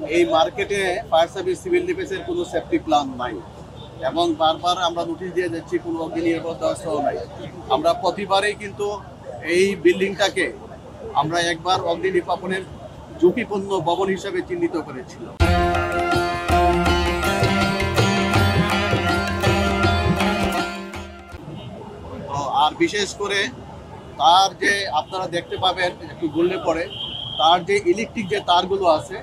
এই মার্কেটে fire service civil ডিফেন্সের কোনো সেফটি প্ল্যান নাই এবং বারবার আমরা নোটিশ দিয়ে যাচ্ছি কোনো অগ্নি ব্যবস্থাও নাই। আমরা প্রতিবারেই কিন্তু এই বিল্ডিংটাকে আমরা একবার অগ্নি নির্বাপনের ঝুঁকিপূর্ণ ভবন হিসাবে চিহ্নিত করেছিলাম। আর বিশেষ করে তার যে আপনারা দেখতে পাবেন একটু ঘুরলে পরে তার যে ইলেকট্রিক যে তারগুলো আছে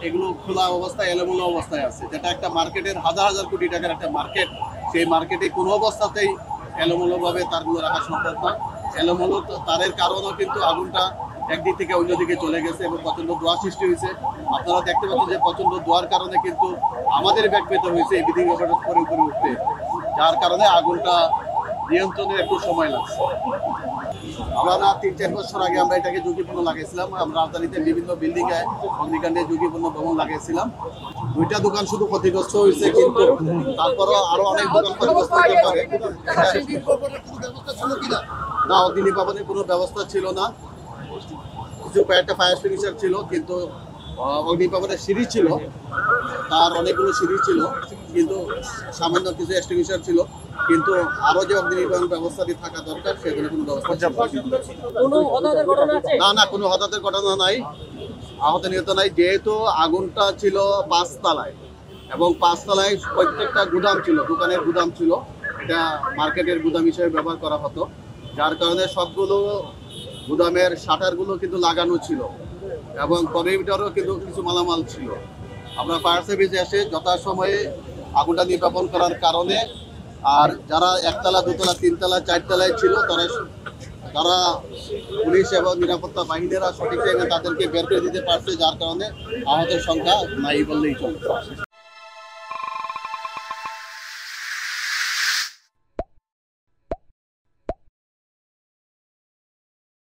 এগুলো খোলা অবস্থায় এলোমেলো অবস্থায় আছে, যেটা একটা মার্কেটের হাজার হাজার কোটি টাকার একটা মার্কেট। সেই মার্কেটে কোনো অবস্থাতেই এলোমেলোভাবে তারগুলো রাখা সম্ভব না। এলোমেলো তারের কারণেও কিন্তু আগুনটা একদিক থেকে অন্যদিকে চলে গেছে এবং প্রচণ্ড ধোঁয়া সৃষ্টি হয়েছে। আপনারা দেখতে পাচ্ছেন যে প্রচণ্ড ধোঁয়ার কারণে কিন্তু আমাদের ব্যাগ পেতে হয়েছে এই বিল্ডিং করে উপরে উঠতে, যার কারণে আগুনটা নিয়ন্ত্রণের একটু সময় লাগছে। আমরা ৩-৪ বছর আগে আমরা এটাকে ঝুঁকিপূর্ণ লাগিয়েছিলাম। আমরা রাজধানীতে বিভিন্ন বিল্ডিংয়ে অগ্নিকাণ্ডে ঝুঁকিপূর্ণ ভবন লাগিয়েছিলাম। 2টা দোকান শুধু ক্ষতিগ্রস্ত হয়েছে, কিন্তু তারপরও আরো অনেক দোকান ক্ষতিগ্রস্ত হতে পারে। না, অগ্নি নির্বাপনের কোনো ব্যবস্থা ছিল না। কিছু একটা ফায়ার এক্সটিংগুইশার ছিল, কিন্তু অগ্নি নির্বাপনের সিঁড়ি ছিল, তার অনেকগুলো সিঁড়ি ছিল, কিন্তু সামান্য কিছু এক্সটিংগুইশার ছিল, কিন্তু আরো যে অগ্নি নির্বাপন ব্যবস্থাটি থাকা দরকার সেগুলো কোনো ব্যবস্থা না। না, কোনো হতাহতের ঘটনা নাই, আহত নিহত নাই। যেহেতু আগুনটা ছিল 5 তলায় এবং 5 তলায় প্রত্যেকটা গুদাম ছিল, দোকানের গুদাম ছিল, এটা মার্কেটের গুদাম হিসেবে ব্যবহার করা হতো, যার কারণে সবগুলো গুদামের শাটারগুলো কিন্তু লাগানো ছিল এবং করিডোরেও কিন্তু কিছু মালামাল ছিল। আমরা ফায়ার সার্ভিস এসে যথাসময়ে আগুনটা নির্বাপন করার কারণে, আর যারা 1 তলা 2 তলা 3 তলা 4 তলায় ছিল তারা পুলিশ এবং নিরাপত্তা বাহিনীরা সঠিক টাইমে তাদেরকে বের করে দিতে পারছে, যার কারণে আহতের সংখ্যা নাই বললেই চলে।